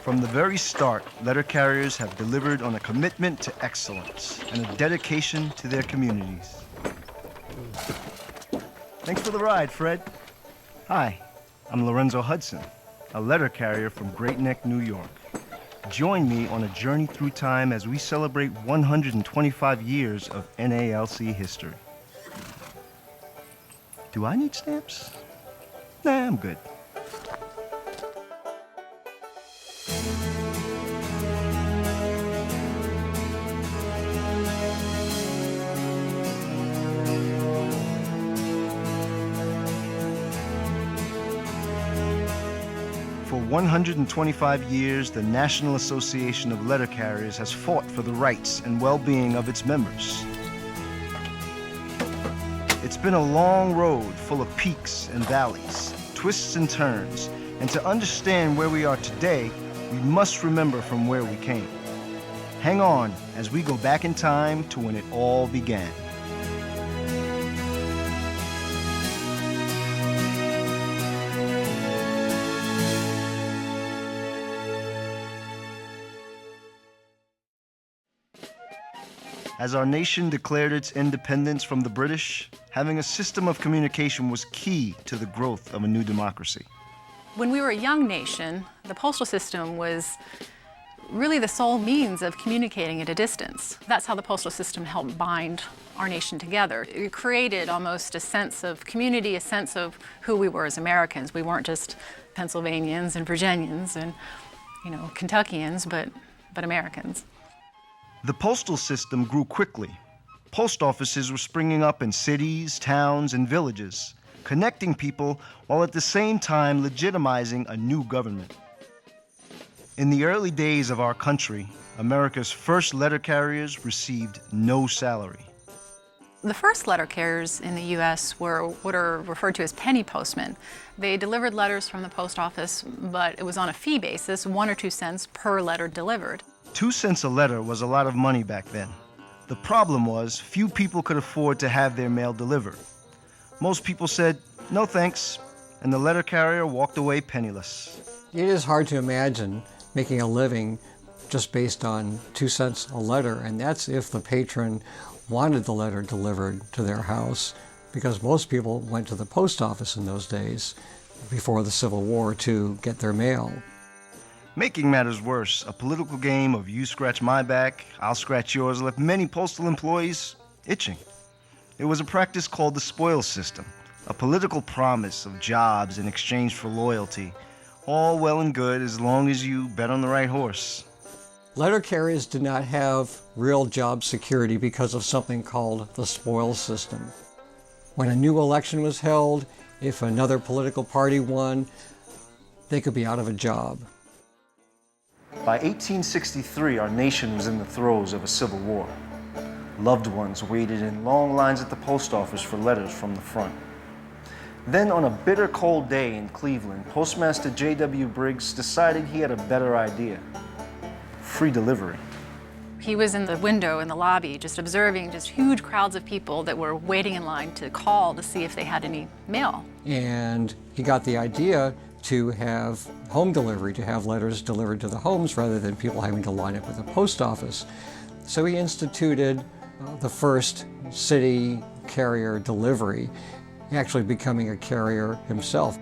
From the very start, letter carriers have delivered on a commitment to excellence and a dedication to their communities. Thanks for the ride, Fred. Hi, I'm Lorenzo Hudson, a letter carrier from Great Neck, New York. Join me on a journey through time as we celebrate 125 years of NALC history. Do I need stamps? Nah, I'm good. For 125 years, the National Association of Letter Carriers has fought for the rights and well-being of its members. It's been a long road full of peaks and valleys, twists and turns, and to understand where we are today, we must remember from where we came. Hang on as we go back in time to when it all began. As our nation declared its independence from the British, having a system of communication was key to the growth of a new democracy. When we were a young nation, the postal system was really the sole means of communicating at a distance. That's how the postal system helped bind our nation together. It created almost a sense of community, a sense of who we were as Americans. We weren't just Pennsylvanians and Virginians and, Kentuckians, but Americans. The postal system grew quickly. Post offices were springing up in cities, towns, and villages, connecting people while at the same time legitimizing a new government. In the early days of our country, America's first letter carriers received no salary. The first letter carriers in the U.S. were what are referred to as penny postmen. They delivered letters from the post office, but it was on a fee basis, 1 or 2 cents per letter delivered. 2 cents a letter was a lot of money back then. The problem was few people could afford to have their mail delivered. Most people said, no thanks, and the letter carrier walked away penniless. It is hard to imagine making a living just based on 2 cents a letter, and that's if the patron wanted the letter delivered to their house, because most people went to the post office in those days before the Civil War to get their mail. Making matters worse, a political game of you scratch my back, I'll scratch yours left many postal employees itching. It was a practice called the spoils system, a political promise of jobs in exchange for loyalty. All well and good as long as you bet on the right horse. Letter carriers did not have real job security because of something called the spoils system. When a new election was held, if another political party won, they could be out of a job. By 1863, our nation was in the throes of a civil war. Loved ones waited in long lines at the post office for letters from the front. Then, on a bitter cold day in Cleveland, Postmaster J.W. Briggs decided he had a better idea: free delivery. He was in the window in the lobby just observing just huge crowds of people that were waiting in line to call to see if they had any mail. And he got the idea to have home delivery, to have letters delivered to the homes rather than people having to line up at the post office. So he instituted the first city carrier delivery, actually becoming a carrier himself.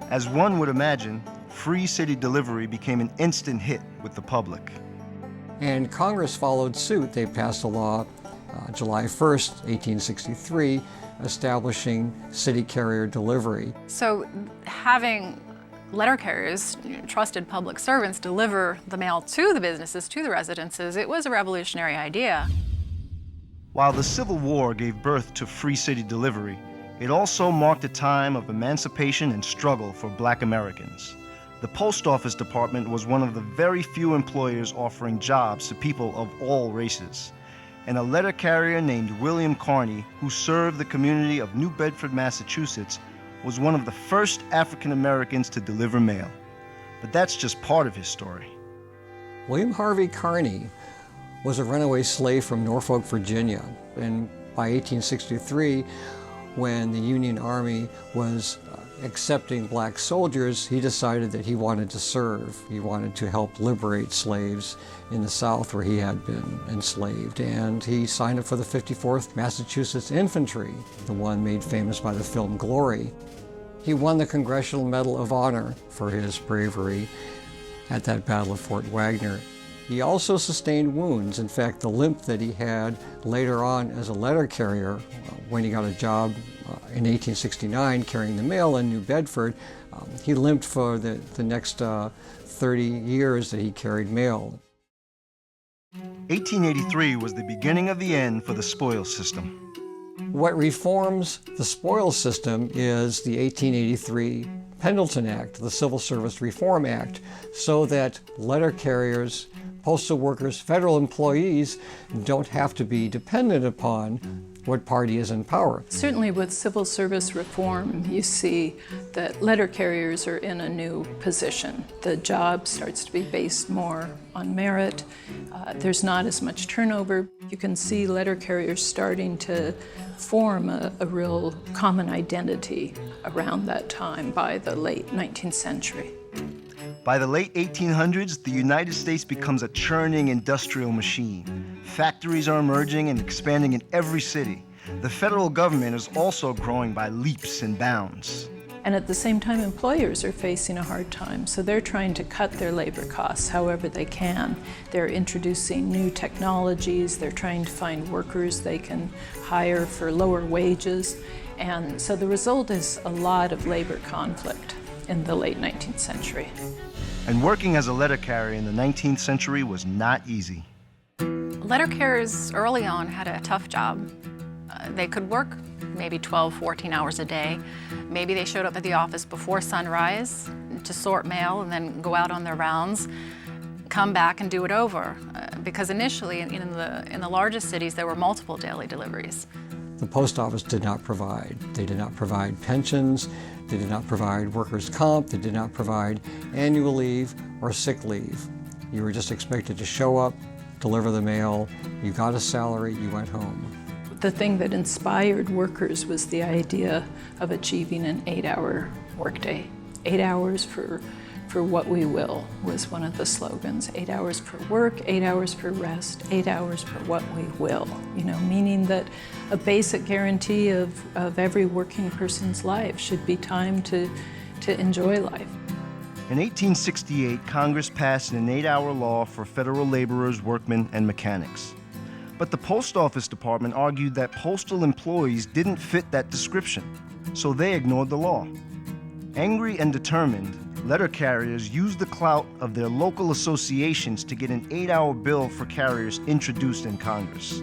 As one would imagine, free city delivery became an instant hit with the public. And Congress followed suit. They passed a law July 1st, 1863, establishing city carrier delivery. So having letter carriers, trusted public servants, deliver the mail to the businesses, to the residences, it was a revolutionary idea. While the Civil War gave birth to free city delivery, it also marked a time of emancipation and struggle for Black Americans. The Post Office Department was one of the very few employers offering jobs to people of all races. And a letter carrier named William Carney, who served the community of New Bedford, Massachusetts, was one of the first African Americans to deliver mail. But that's just part of his story. William Harvey Carney was a runaway slave from Norfolk, Virginia. And by 1863, when the Union Army was accepting black soldiers, he decided that he wanted to serve. He wanted to help liberate slaves in the South where he had been enslaved. And he signed up for the 54th Massachusetts Infantry, the one made famous by the film Glory. He won the Congressional Medal of Honor for his bravery at that Battle of Fort Wagner. He also sustained wounds. In fact, the limp that he had later on as a letter carrier, when he got a job in 1869 carrying the mail in New Bedford, he limped for the next 30 years that he carried mail. 1883 was the beginning of the end for the spoils system. What reforms the spoils system is the 1883 Pendleton Act, the Civil Service Reform Act, so that letter carriers, postal workers, federal employees don't have to be dependent upon what party is in power. Certainly with civil service reform, you see that letter carriers are in a new position. The job starts to be based more on merit. There's not as much turnover. You can see letter carriers starting to form a real common identity around that time by the late 19th century. By the late 1800s, the United States becomes a churning industrial machine. Factories are emerging and expanding in every city. The federal government is also growing by leaps and bounds. And at the same time, employers are facing a hard time, so they're trying to cut their labor costs however they can. They're introducing new technologies, they're trying to find workers they can hire for lower wages, and so the result is a lot of labor conflict in the late 19th century. And working as a letter carrier in the 19th century was not easy. Letter carriers early on had a tough job. They could work maybe 12, 14 hours a day. Maybe they showed up at the office before sunrise to sort mail and then go out on their rounds, come back and do it over. Because initially in the largest cities there were multiple daily deliveries. The post office did not provide. They did not provide pensions, they did not provide workers' comp, they did not provide annual leave or sick leave. You were just expected to show up, deliver the mail, you got a salary, you went home. The thing that inspired workers was the idea of achieving an 8-hour workday. 8 hours for what we will was one of the slogans. 8 hours for work, 8 hours for rest, 8 hours for what we will. You know, meaning that a basic guarantee of every working person's life should be time to enjoy life. In 1868, Congress passed an 8-hour law for federal laborers, workmen, and mechanics. But the Post Office Department argued that postal employees didn't fit that description, so they ignored the law. Angry and determined, letter carriers used the clout of their local associations to get an 8-hour bill for carriers introduced in Congress.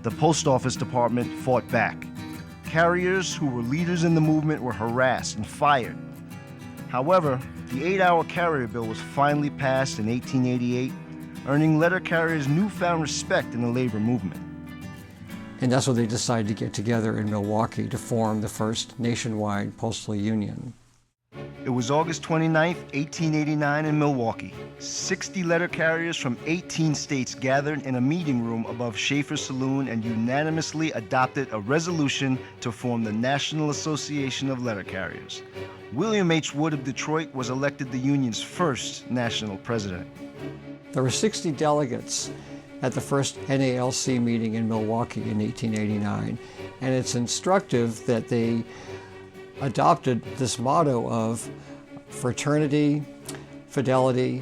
The Post Office Department fought back. Carriers who were leaders in the movement were harassed and fired. However, the 8-hour carrier bill was finally passed in 1888, earning letter carriers newfound respect in the labor movement. And that's when they decided to get together in Milwaukee to form the first nationwide postal union. It was August 29, 1889 in Milwaukee. 60 letter carriers from 18 states gathered in a meeting room above Schaefer's Saloon and unanimously adopted a resolution to form the National Association of Letter Carriers. William H. Wood of Detroit was elected the union's first national president. There were 60 delegates at the first NALC meeting in Milwaukee in 1889, and it's instructive that they adopted this motto of fraternity, fidelity,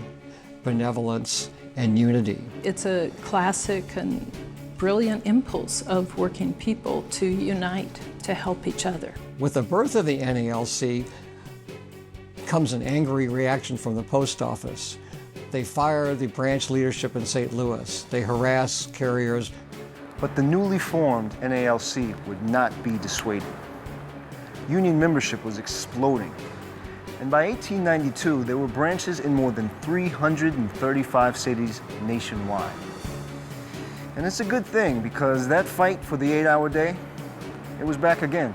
benevolence, and unity. It's a classic and brilliant impulse of working people to unite, to help each other. With the birth of the NALC comes an angry reaction from the post office. They fire the branch leadership in St. Louis. They harass carriers. But the newly formed NALC would not be dissuaded. Union membership was exploding. And by 1892, there were branches in more than 335 cities nationwide. And it's a good thing because that fight for the 8-hour day, it was back again.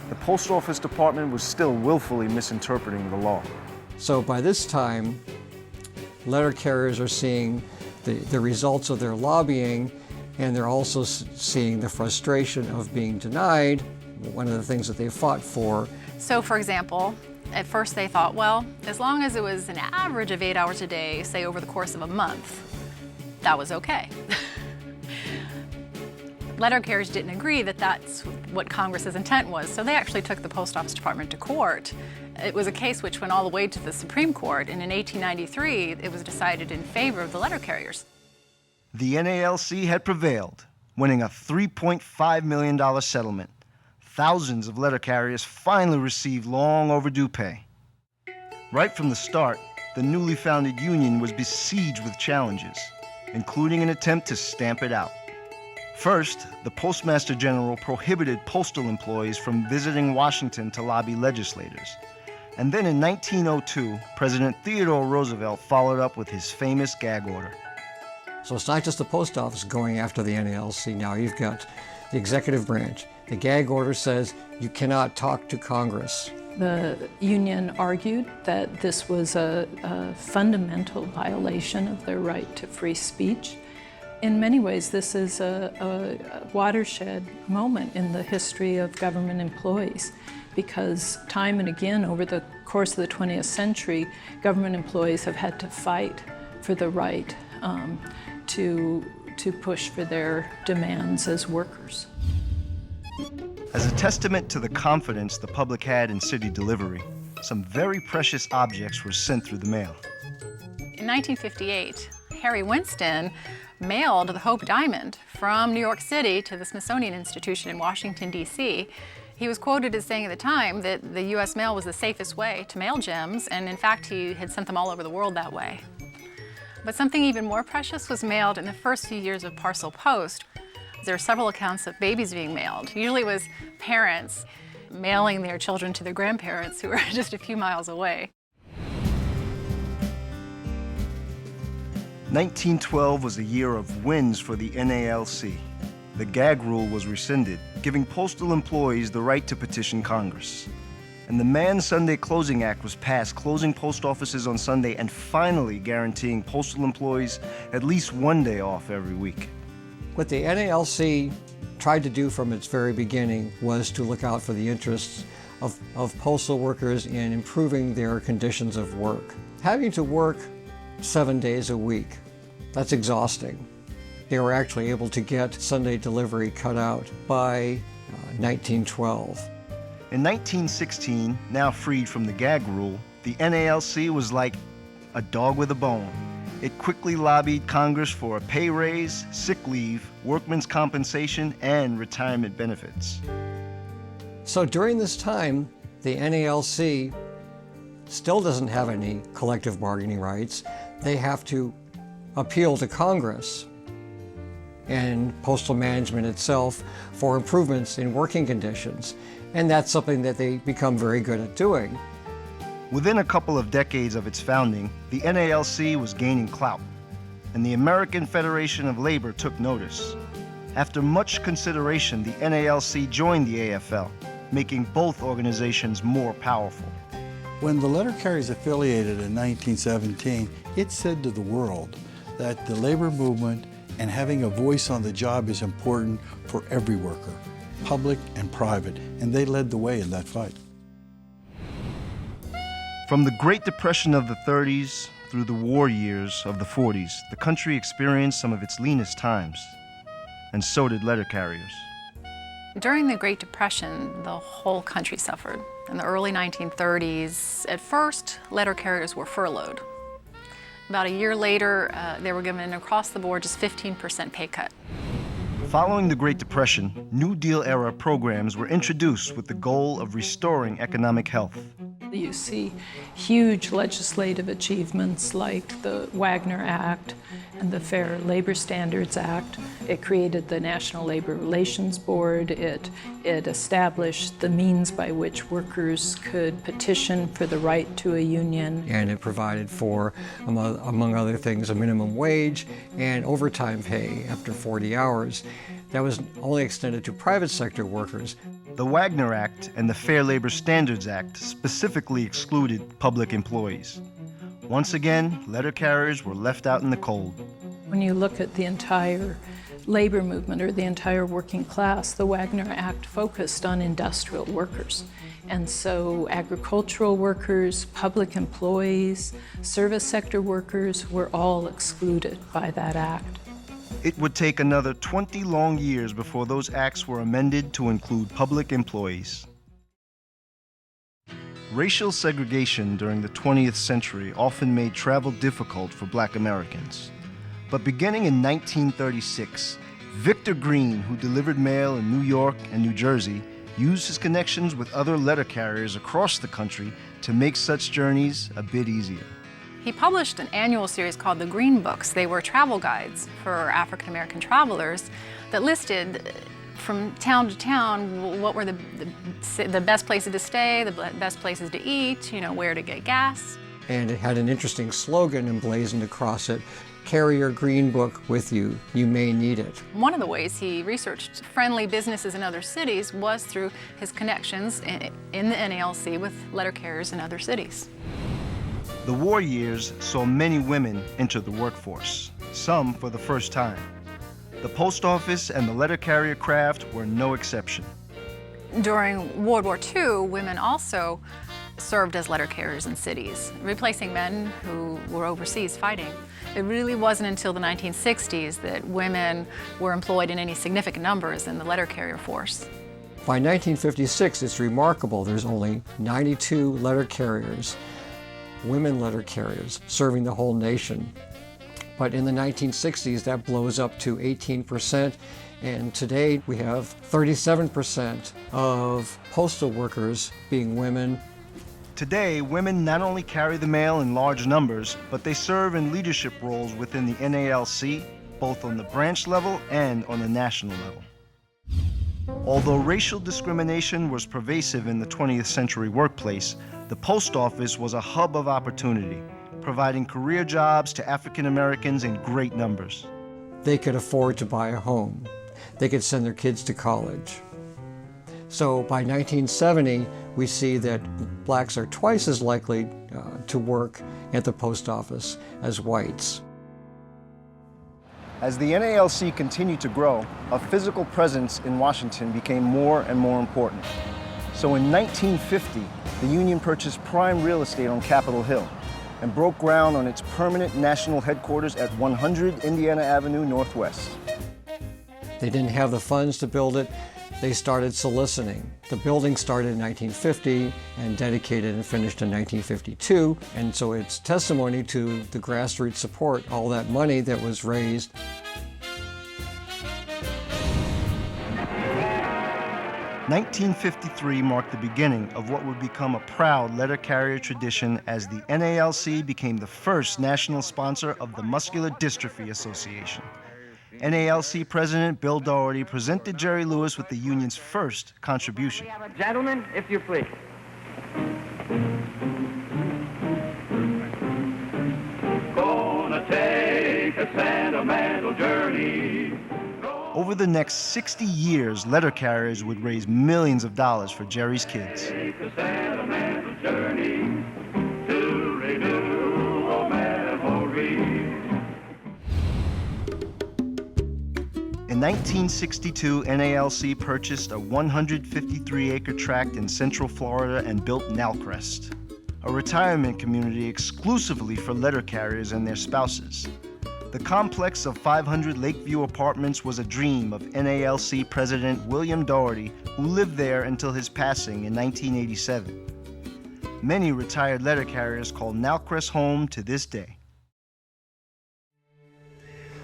The Post Office Department was still willfully misinterpreting the law. So by this time, letter carriers are seeing the results of their lobbying, and they're also seeing the frustration of being denied one of the things that they fought for, So, for example, at first they thought, well, as long as it was an average of 8 hours a day, say over the course of a month, that was okay. Letter carriers didn't agree that that's what Congress's intent was, so they actually took the Post Office Department to court. It was a case which went all the way to the Supreme Court, and in 1893, it was decided in favor of the letter carriers. The NALC had prevailed, winning a $3.5 million settlement. Thousands of letter carriers finally received long overdue pay. Right from the start, the newly founded union was besieged with challenges, including an attempt to stamp it out. First, the Postmaster General prohibited postal employees from visiting Washington to lobby legislators. And then in 1902, President Theodore Roosevelt followed up with his famous gag order. So it's not just the post office going after the NALC now. You've got the executive branch. The gag order says you cannot talk to Congress. The union argued that this was a fundamental violation of their right to free speech. In many ways, this is a watershed moment in the history of government employees, because time and again over the course of the 20th century, government employees have had to fight for the right to push for their demands as workers. As a testament to the confidence the public had in city delivery, some very precious objects were sent through the mail. In 1958, Harry Winston mailed the Hope Diamond from New York City to the Smithsonian Institution in Washington, D.C. He was quoted as saying at the time that the U.S. mail was the safest way to mail gems, and in fact, he had sent them all over the world that way. But something even more precious was mailed in the first few years of parcel post. There are several accounts of babies being mailed. Usually it was parents mailing their children to their grandparents who were just a few miles away. 1912 was a year of wins for the NALC. The gag rule was rescinded, giving postal employees the right to petition Congress. And the Man Sunday Closing Act was passed, closing post offices on Sunday and finally guaranteeing postal employees at least one day off every week. What the NALC tried to do from its very beginning was to look out for the interests of postal workers in improving their conditions of work. Having to work 7 days a week, that's exhausting. They were actually able to get Sunday delivery cut out by 1912. In 1916, now freed from the gag rule, the NALC was like a dog with a bone. It quickly lobbied Congress for a pay raise, sick leave, workmen's compensation, and retirement benefits. So during this time, the NALC still doesn't have any collective bargaining rights. They have to appeal to Congress and postal management itself for improvements in working conditions. And that's something that they become very good at doing. Within a couple of decades of its founding, the NALC was gaining clout, and the American Federation of Labor took notice. After much consideration, the NALC joined the AFL, making both organizations more powerful. When the letter carriers affiliated in 1917, it said to the world that the labor movement and having a voice on the job is important for every worker, public and private, and they led the way in that fight. From the Great Depression of the 30s through the war years of the 40s, the country experienced some of its leanest times, and so did letter carriers. During the Great Depression, the whole country suffered. In the early 1930s, at first, letter carriers were furloughed. About a year later, they were given an across-the-board just 15% pay cut. Following the Great Depression, New Deal-era programs were introduced with the goal of restoring economic health. You see huge legislative achievements like the Wagner Act and the Fair Labor Standards Act. It created the National Labor Relations Board. It established the means by which workers could petition for the right to a union. And it provided for, among other things, a minimum wage and overtime pay after 40 hours. That was only extended to private sector workers. The Wagner Act and the Fair Labor Standards Act specifically excluded public employees. Once again, letter carriers were left out in the cold. When you look at the entire labor movement or the entire working class, the Wagner Act focused on industrial workers. And so agricultural workers, public employees, service sector workers were all excluded by that act. It would take another 20 long years before those acts were amended to include public employees. Racial segregation during the 20th century often made travel difficult for Black Americans. But beginning in 1936, Victor Green, who delivered mail in New York and New Jersey, used his connections with other letter carriers across the country to make such journeys a bit easier. He published an annual series called the Green Books. They were travel guides for African American travelers that listed from town to town what were the best places to stay, the best places to eat, where to get gas. And it had an interesting slogan emblazoned across it: carry your green book with you, you may need it. One of the ways he researched friendly businesses in other cities was through his connections in the NALC with letter carriers in other cities. The war years saw many women enter the workforce, some for the first time. The post office and the letter carrier craft were no exception. During World War II, women also served as letter carriers in cities, replacing men who were overseas fighting. It really wasn't until the 1960s that women were employed in any significant numbers in the letter carrier force. By 1956, it's remarkable. There's only 92 letter carriers, women letter carriers, serving the whole nation. But in the 1960s, that blows up to 18%, and today we have 37% of postal workers being women. Today, women not only carry the mail in large numbers, but they serve in leadership roles within the NALC, both on the branch level and on the national level. Although racial discrimination was pervasive in the 20th century workplace, the post office was a hub of opportunity, providing career jobs to African Americans in great numbers. They could afford to buy a home. They could send their kids to college. So by 1970, we see that blacks are twice as likely to work at the post office as whites. As the NALC continued to grow, a physical presence in Washington became more and more important. So in 1950, the union purchased prime real estate on Capitol Hill and broke ground on its permanent national headquarters at 100 Indiana Avenue Northwest. They didn't have the funds to build it. They started soliciting. The building started in 1950 and dedicated and finished in 1952. And so it's testimony to the grassroots support, all that money that was raised. (1953) marked the beginning of what would become a proud letter carrier tradition as the NALC became the first national sponsor of the Muscular Dystrophy Association. NALC President Bill Doherty presented Jerry Lewis with the union's first contribution. Gentlemen, if you please. Gonna take a sentimental journey. Over the next 60 years, letter carriers would raise millions of dollars for Jerry's kids. Take a sentimental journey to renew old memories. In 1962, NALC purchased a 153-acre tract in Central Florida and built NALC, a retirement community exclusively for letter carriers and their spouses. The complex of 500 Lakeview apartments was a dream of NALC President William Doherty, who lived there until his passing in 1987. Many retired letter carriers call NALC home to this day.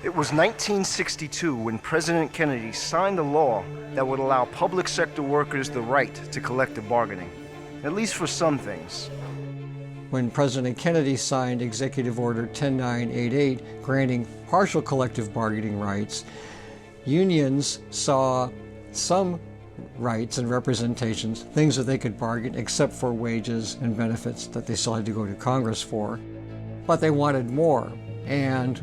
It was 1962 when President Kennedy signed a law that would allow public sector workers the right to collective bargaining, at least for some things. When President Kennedy signed Executive Order 10988 granting partial collective bargaining rights, unions saw some rights and representations, things that they could bargain except for wages and benefits that they still had to go to Congress for. But they wanted more, and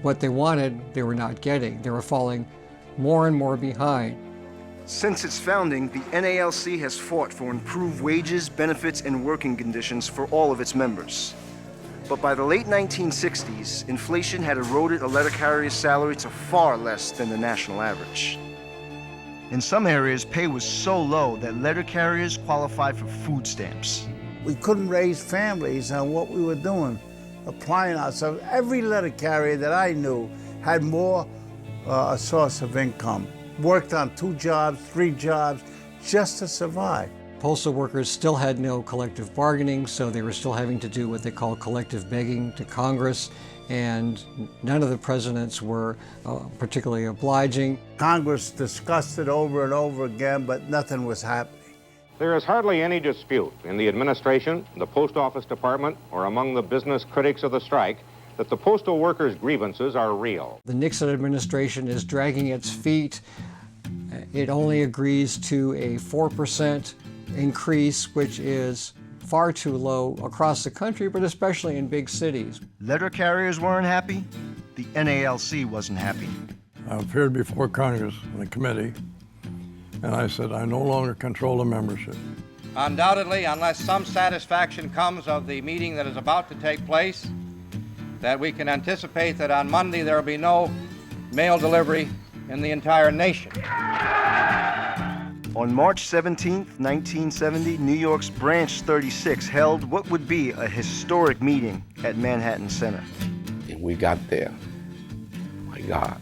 what they wanted, they were not getting. They were falling more and more behind. Since its founding, the NALC has fought for improved wages, benefits, and working conditions for all of its members. But by the late 1960s, inflation had eroded a letter carrier's salary to far less than the national average. In some areas, pay was so low that letter carriers qualified for food stamps. We couldn't raise families on what we were doing, applying ourselves. Every letter carrier that I knew had more a source of income, worked on 2 jobs, 3 jobs, just to survive. Postal workers still had no collective bargaining, so they were still having to do what they call collective begging to Congress, and none of the presidents were particularly obliging. Congress discussed it over and over again, but nothing was happening. There is hardly any dispute in the administration, the Post Office Department, or among the business critics of the strike that the postal workers' grievances are real. The Nixon administration is dragging its feet. It only agrees to a 4% increase, which is far too low across the country, but especially in big cities. Letter carriers weren't happy. The NALC wasn't happy. I appeared before Congress in the committee, and I said, I no longer control the membership. Undoubtedly, unless some satisfaction comes of the meeting that is about to take place, that we can anticipate that on Monday there will be no mail delivery in the entire nation. On March 17, 1970, New York's Branch 36 held what would be a historic meeting at Manhattan Center. And we got there. My God.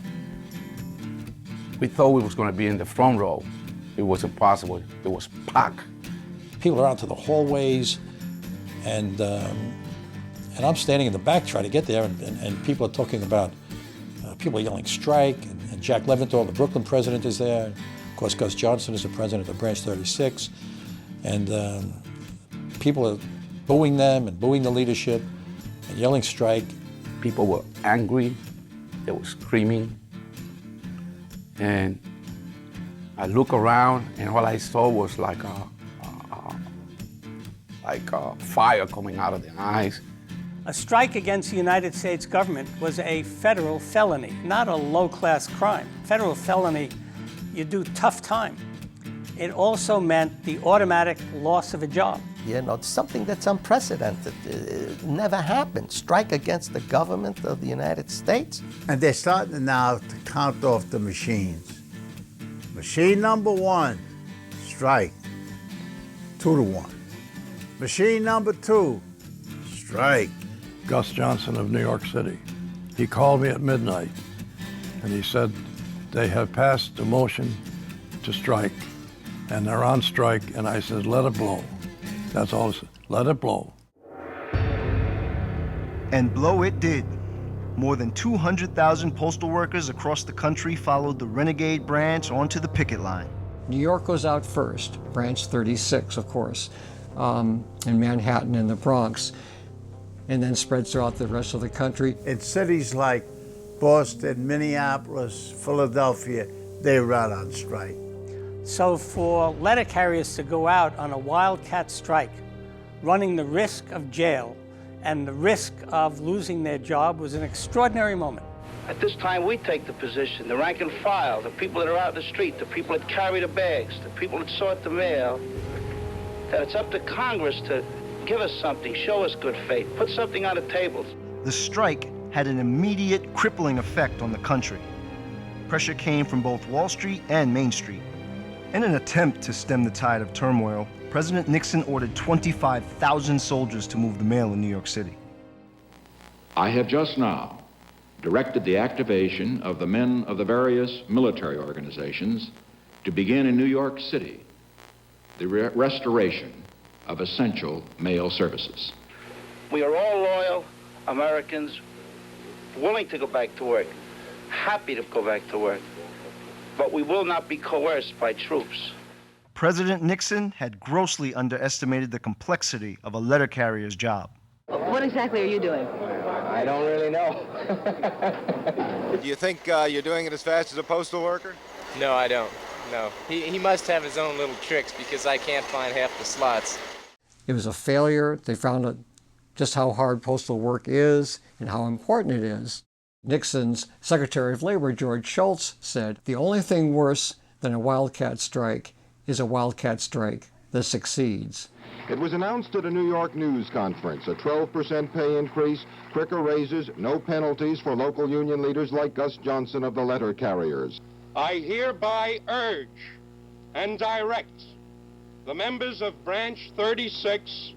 We thought we was going to be in the front row. It wasn't possible. It was packed. People are out to the hallways, and I'm standing in the back trying to get there, and people are talking about, people are yelling strike, and Jack Leventhal, the Brooklyn president, is there. Of course, Gus Johnson is the president of Branch 36, and people are booing them and booing the leadership and yelling strike. People were angry. They were screaming. And I look around, and all I saw was like a fire coming out of their eyes. A strike against the United States government was a federal felony, not a low-class crime. Federal felony, you do tough time. It also meant the automatic loss of a job. You know, it's something that's unprecedented. It never happened. Strike against the government of the United States. And they're starting now to count off the machines. Machine number 1, strike, 2-1. Machine number 2, strike. Gus Johnson of New York City. He called me at midnight, and he said they have passed a motion to strike, and they're on strike, and I said, let it blow. That's all I said, let it blow. And blow it did. More than 200,000 postal workers across the country followed the renegade branch onto the picket line. New York goes out first, Branch 36, of course, in Manhattan and the Bronx, and then spreads throughout the rest of the country. In cities like Boston, Minneapolis, Philadelphia, they were out on strike. So for letter carriers to go out on a wildcat strike, running the risk of jail and the risk of losing their job was an extraordinary moment. At this time, we take the position, the rank and file, the people that are out in the street, the people that carry the bags, the people that sort the mail, that it's up to Congress to give us something, show us good faith, put something on the tables. The strike had an immediate crippling effect on the country. Pressure came from both Wall Street and Main Street. In an attempt to stem the tide of turmoil, President Nixon ordered 25,000 soldiers to move the mail in New York City. I have just now directed the activation of the men of the various military organizations to begin in New York City the restoration of essential mail services. We are all loyal Americans, willing to go back to work, happy to go back to work, but we will not be coerced by troops. President Nixon had grossly underestimated the complexity of a letter carrier's job. What exactly are you doing? I don't really know. Do you think you're doing it as fast as a postal worker? No, I don't. No. He must have his own little tricks because I can't find half the slots. It was a failure. They found out just how hard postal work is and how important it is. Nixon's Secretary of Labor, George Shultz, said, the only thing worse than a wildcat strike is a wildcat strike that succeeds. It was announced at a New York news conference, a 12% pay increase, quicker raises, no penalties for local union leaders like Gus Johnson of the letter carriers. I hereby urge and direct the members of Branch 36,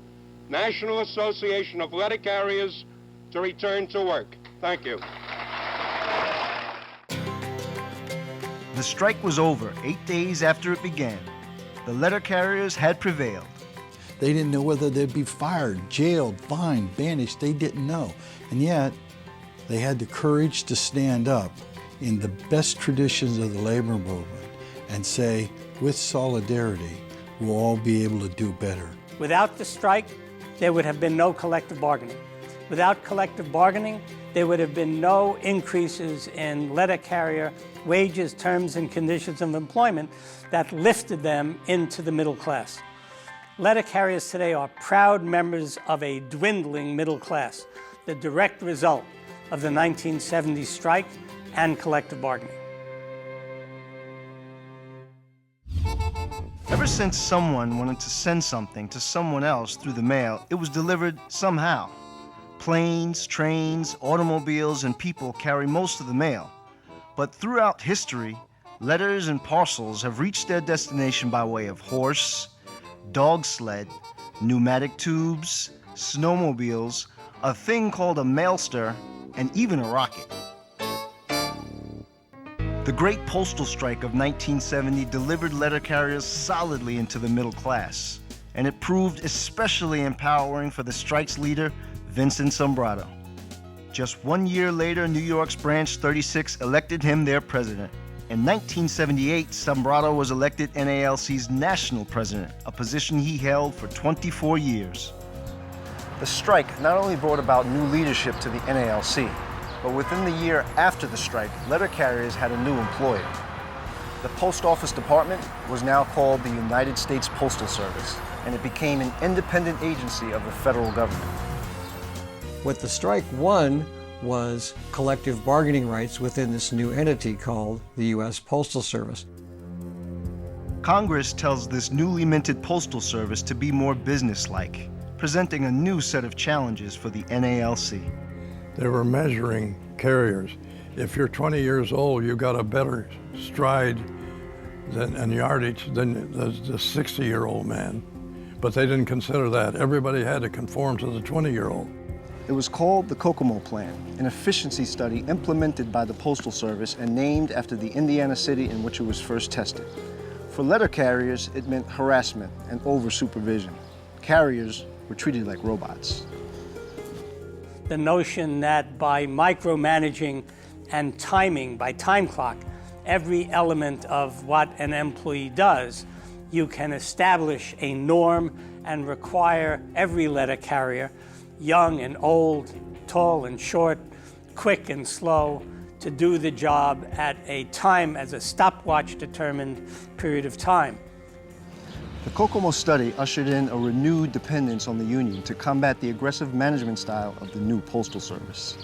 National Association of Letter Carriers, to return to work. Thank you. The strike was over 8 days after it began. The letter carriers had prevailed. They didn't know whether they'd be fired, jailed, fined, banished. They didn't know. And yet, they had the courage to stand up in the best traditions of the labor movement and say, with solidarity, we'll all be able to do better. Without the strike, there would have been no collective bargaining. Without collective bargaining, there would have been no increases in letter carrier wages, terms, and conditions of employment that lifted them into the middle class. Letter carriers today are proud members of a dwindling middle class, the direct result of the 1970 strike and collective bargaining. Ever since someone wanted to send something to someone else through the mail, it was delivered somehow. Planes, trains, automobiles, and people carry most of the mail. But throughout history, letters and parcels have reached their destination by way of horse, dog sled, pneumatic tubes, snowmobiles, a thing called a mailster, and even a rocket. The Great Postal Strike of 1970 delivered letter carriers solidly into the middle class, and it proved especially empowering for the strike's leader, Vincent Sombrado. Just 1 year later, New York's Branch 36 elected him their president. In 1978, Sombrado was elected NALC's national president, a position he held for 24 years. The strike not only brought about new leadership to the NALC, but within the year after the strike, letter carriers had a new employer. The Post Office Department was now called the United States Postal Service, and it became an independent agency of the federal government. What the strike won was collective bargaining rights within this new entity called the U.S. Postal Service. Congress tells this newly minted Postal Service to be more businesslike, presenting a new set of challenges for the NALC. They were measuring carriers. If you're 20 years old, you got a better stride and yardage than the 60-year-old man. But they didn't consider that. Everybody had to conform to the 20-year-old. It was called the Kokomo Plan, an efficiency study implemented by the Postal Service and named after the Indiana city in which it was first tested. For letter carriers, it meant harassment and over-supervision. Carriers were treated like robots. The notion that by micromanaging and timing, by time clock, every element of what an employee does, you can establish a norm and require every letter carrier, young and old, tall and short, quick and slow, to do the job at a time as a stopwatch determined period of time. The Kokomo study ushered in a renewed dependence on the union to combat the aggressive management style of the new Postal Service.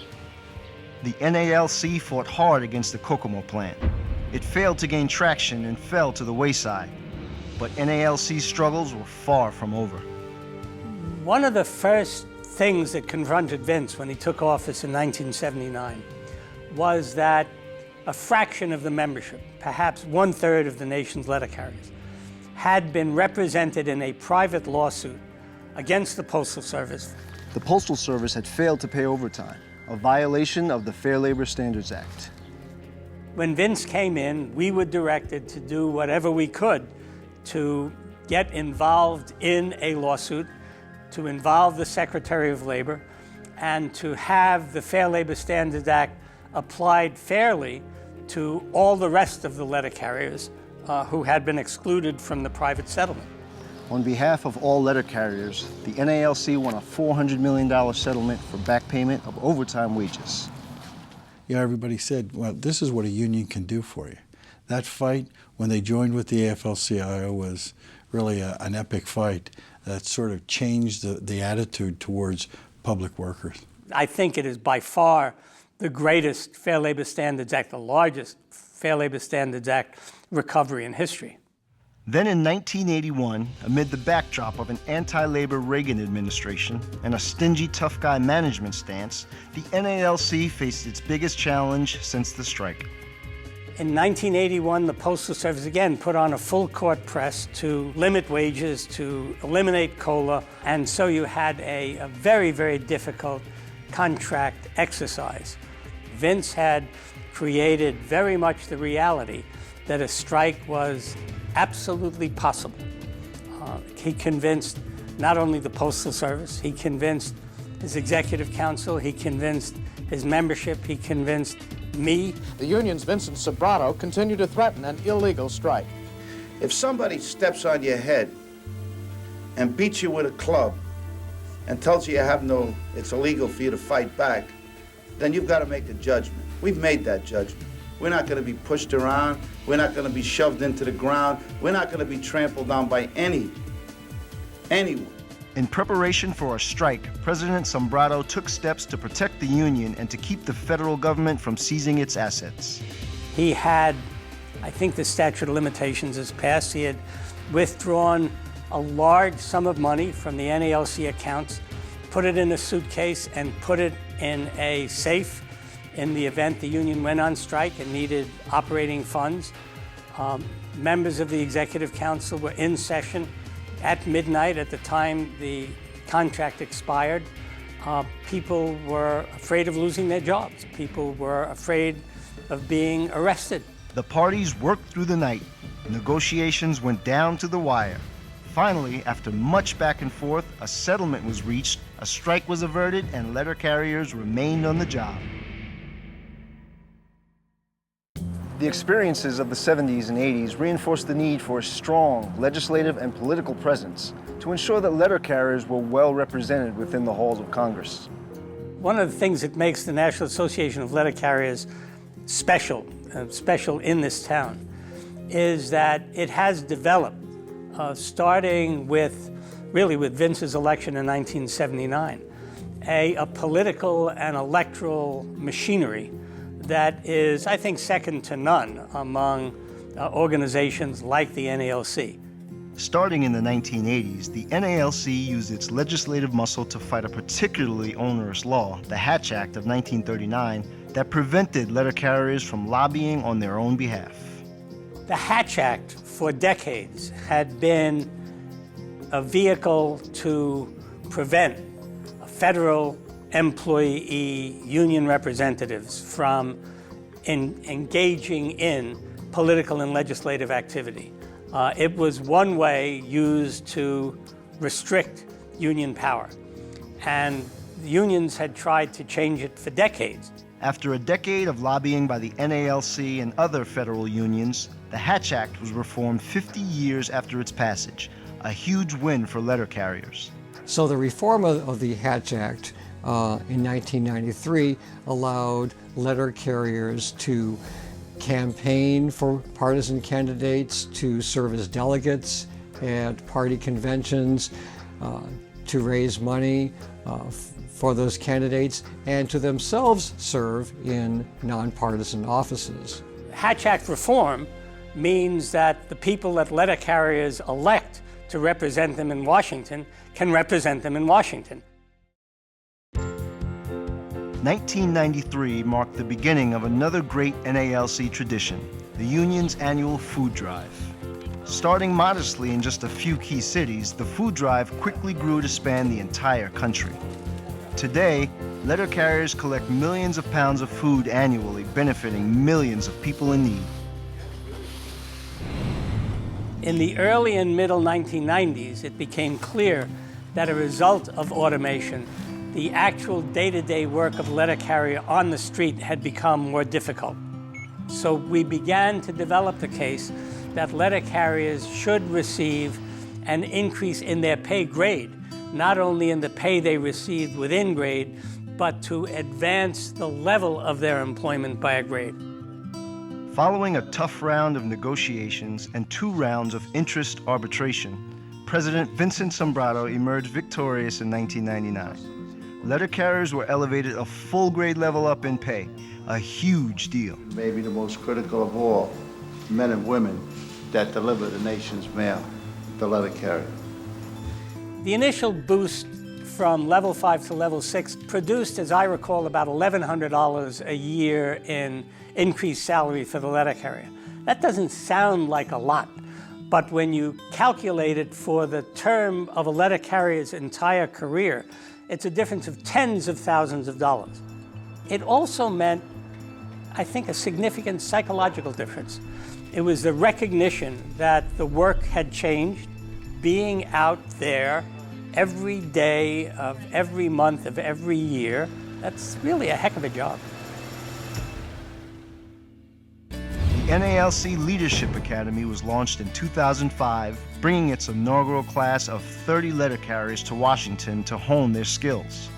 The NALC fought hard against the Kokomo Plan. It failed to gain traction and fell to the wayside. But NALC's struggles were far from over. One of the first things that confronted Vince when he took office in 1979 was that a fraction of the membership, perhaps 1/3 of the nation's letter carriers, had been represented in a private lawsuit against the Postal Service. The Postal Service had failed to pay overtime, a violation of the Fair Labor Standards Act. When Vince came in, we were directed to do whatever we could to get involved in a lawsuit, to involve the Secretary of Labor, and to have the Fair Labor Standards Act applied fairly to all the rest of the letter carriers who had been excluded from the private settlement. On behalf of all letter carriers, the NALC won a $400 million settlement for back payment of overtime wages. Yeah, everybody said, well, this is what a union can do for you. That fight, when they joined with the AFL-CIO, was really an epic fight that sort of changed the attitude towards public workers. I think it is by far the greatest Fair Labor Standards Act, the largest Fair Labor Standards Act recovery in history. Then in 1981, amid the backdrop of an anti-labor Reagan administration and a stingy tough guy management stance, the NALC faced its biggest challenge since the strike. In 1981, the Postal Service again put on a full court press to limit wages, to eliminate COLA, and so you had a very, very difficult contract exercise. Vince had created very much the reality that a strike was absolutely possible. He convinced not only the Postal Service, he convinced his executive council, he convinced his membership, he convinced me. The union's Vincent Sobrato continued to threaten an illegal strike. If somebody steps on your head and beats you with a club and tells you it's illegal for you to fight back, then you've got to make a judgment. We've made that judgment. We're not going to be pushed around. We're not going to be shoved into the ground. We're not going to be trampled down by anyone. In preparation for a strike, President Sobrato took steps to protect the union and to keep the federal government from seizing its assets. He had, I think the statute of limitations has passed, he had withdrawn a large sum of money from the NALC accounts, put it in a suitcase and put it in a safe in the event the union went on strike and needed operating funds. Members of the Executive Council were in session at midnight at the time the contract expired. People were afraid of losing their jobs. People were afraid of being arrested. The parties worked through the night. Negotiations went down to the wire. Finally, after much back and forth, a settlement was reached, a strike was averted, and letter carriers remained on the job. The experiences of the 70s and 80s reinforced the need for a strong legislative and political presence to ensure that letter carriers were well represented within the halls of Congress. One of the things that makes the National Association of Letter Carriers special in this town, is that it has developed, starting with Vince's election in 1979, a political and electoral machinery that is, I think, second to none among organizations like the NALC. Starting in the 1980s, the NALC used its legislative muscle to fight a particularly onerous law, the Hatch Act of 1939, that prevented letter carriers from lobbying on their own behalf. The Hatch Act, for decades, had been a vehicle to prevent federal employee union representatives from engaging in political and legislative activity. It was one way used to restrict union power, and the unions had tried to change it for decades. After a decade of lobbying by the NALC and other federal unions, the Hatch Act was reformed 50 years after its passage, a huge win for letter carriers. So the reform of the Hatch Act in 1993 allowed letter carriers to campaign for partisan candidates, to serve as delegates at party conventions, to raise money for those candidates, and to themselves serve in nonpartisan offices. Hatch Act reform means that the people that letter carriers elect to represent them in Washington can represent them in Washington. 1993 marked the beginning of another great NALC tradition, the union's annual food drive. Starting modestly in just a few key cities, the food drive quickly grew to span the entire country. Today, letter carriers collect millions of pounds of food annually, benefiting millions of people in need. In the early and middle 1990s, it became clear that a result of automation, the actual day-to-day work of letter carrier on the street had become more difficult. So we began to develop the case that letter carriers should receive an increase in their pay grade, not only in the pay they received within grade, but to advance the level of their employment by a grade. Following a tough round of negotiations and 2 rounds of interest arbitration, President Vincent Sobrato emerged victorious in 1999. Letter carriers were elevated a full grade level up in pay, a huge deal. Maybe the most critical of all, men and women that deliver the nation's mail, the letter carrier. The initial boost from level 5 to level 6 produced, as I recall, about $1,100 a year in increased salary for the letter carrier. That doesn't sound like a lot, but when you calculate it for the term of a letter carrier's entire career, it's a difference of tens of thousands of dollars. It also meant, I think, a significant psychological difference. It was the recognition that the work had changed, being out there every day of every month of every year. That's really a heck of a job. The NALC Leadership Academy was launched in 2005, bringing its inaugural class of 30 letter carriers to Washington to hone their skills.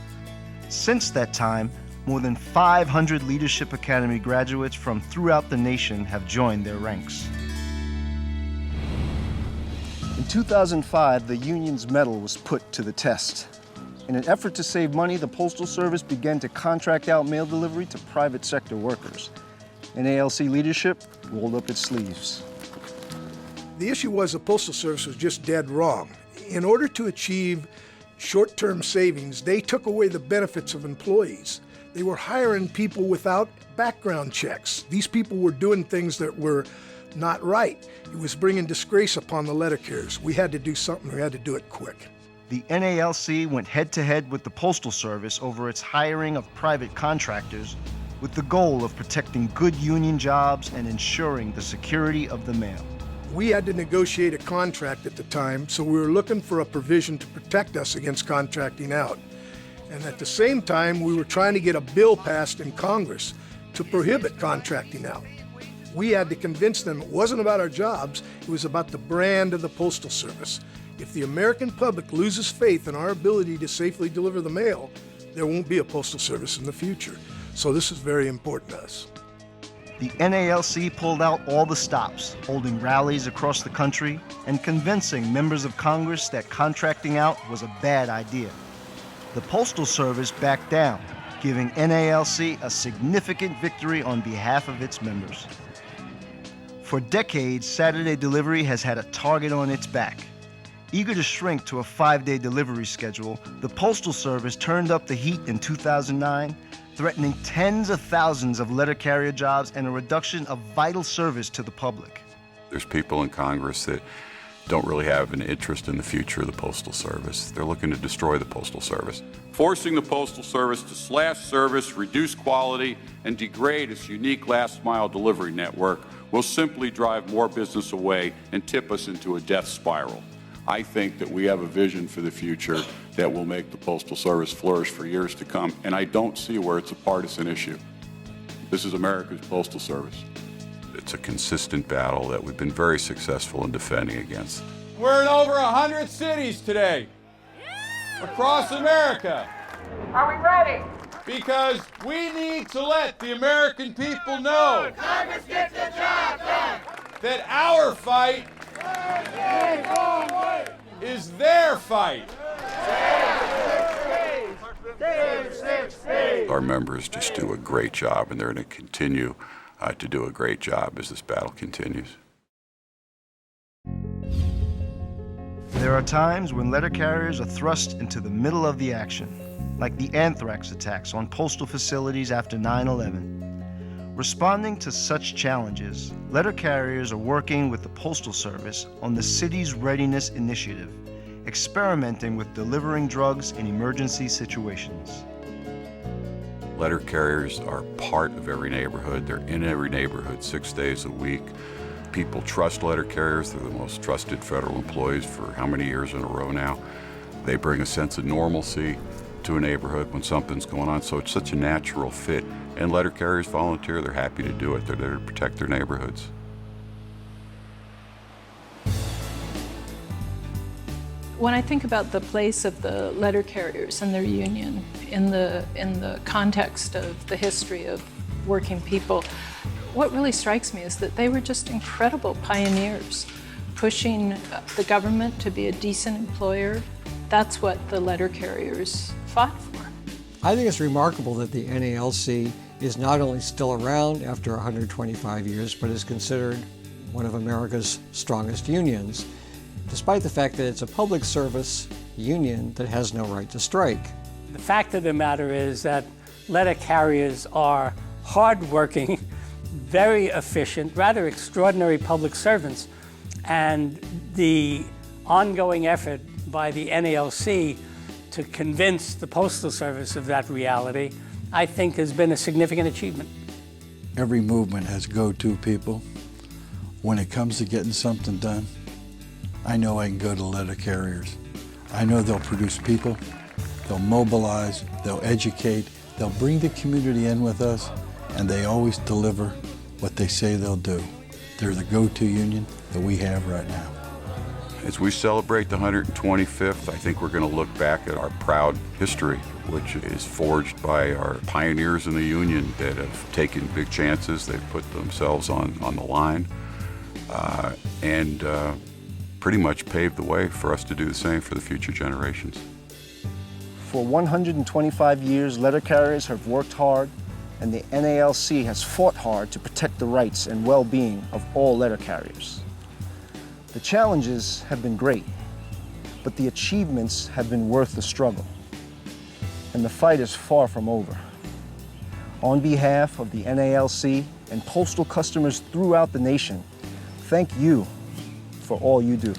Since that time, more than 500 Leadership Academy graduates from throughout the nation have joined their ranks. In 2005, the union's mettle was put to the test. In an effort to save money, the Postal Service began to contract out mail delivery to private sector workers. NALC leadership rolled up its sleeves. The issue was the Postal Service was just dead wrong. In order to achieve short-term savings, they took away the benefits of employees. They were hiring people without background checks. These people were doing things that were not right. It was bringing disgrace upon the letter carriers. We had to do something. We had to do it quick. The NALC went head-to-head with the Postal Service over its hiring of private contractors with the goal of protecting good union jobs and ensuring the security of the mail. We had to negotiate a contract at the time, so we were looking for a provision to protect us against contracting out. And at the same time, we were trying to get a bill passed in Congress to prohibit contracting out. We had to convince them it wasn't about our jobs, it was about the brand of the Postal Service. If the American public loses faith in our ability to safely deliver the mail, there won't be a Postal Service in the future. So this is very important to us. The NALC pulled out all the stops, holding rallies across the country and convincing members of Congress that contracting out was a bad idea. The Postal Service backed down, giving NALC a significant victory on behalf of its members. For decades, Saturday delivery has had a target on its back. Eager to shrink to a 5-day delivery schedule, the Postal Service turned up the heat in 2009, threatening tens of thousands of letter carrier jobs and a reduction of vital service to the public. There's people in Congress that don't really have an interest in the future of the Postal Service. They're looking to destroy the Postal Service. Forcing the Postal Service to slash service, reduce quality, and degrade its unique last-mile delivery network will simply drive more business away and tip us into a death spiral. I think that we have a vision for the future that will make the Postal Service flourish for years to come, and I don't see where it's a partisan issue. This is America's Postal Service. It's a consistent battle that we've been very successful in defending against. We're in over 100 cities today, across America. Are we ready? Because we need to let the American people know Congress gets the job done. that our fight is their fight. Our members just do a great job, and they're going to continue to do a great job as this battle continues. There are times when letter carriers are thrust into the middle of the action, like the anthrax attacks on postal facilities after 9/11. Responding to such challenges, letter carriers are working with the Postal Service on the City's Readiness Initiative, experimenting with delivering drugs in emergency situations. Letter carriers are part of every neighborhood. They're in every neighborhood 6 days a week. People trust letter carriers. They're the most trusted federal employees for how many years in a row now. They bring a sense of normalcy to a neighborhood when something's going on, so it's such a natural fit. And letter carriers volunteer. They're happy to do it. They're there to protect their neighborhoods. When I think about the place of the letter carriers and their union in the context of the history of working people, what really strikes me is that they were just incredible pioneers, pushing the government to be a decent employer. That's what the letter carriers fought for. I think it's remarkable that the NALC is not only still around after 125 years, but is considered one of America's strongest unions. Despite the fact that it's a public service union that has no right to strike. The fact of the matter is that letter carriers are hardworking, very efficient, rather extraordinary public servants, and the ongoing effort by the NALC to convince the Postal Service of that reality, I think has been a significant achievement. Every movement has go-to people. When it comes to getting something done, I know I can go to letter carriers. I know they'll produce people, they'll mobilize, they'll educate, they'll bring the community in with us, and they always deliver what they say they'll do. They're the go-to union that we have right now. As we celebrate the 125th, I think we're going to look back at our proud history, which is forged by our pioneers in the union that have taken big chances. They've put themselves on the line and pretty much paved the way for us to do the same for the future generations. For 125 years, letter carriers have worked hard, and the NALC has fought hard to protect the rights and well-being of all letter carriers. The challenges have been great, but the achievements have been worth the struggle. And the fight is far from over. On behalf of the NALC and postal customers throughout the nation, thank you for all you do.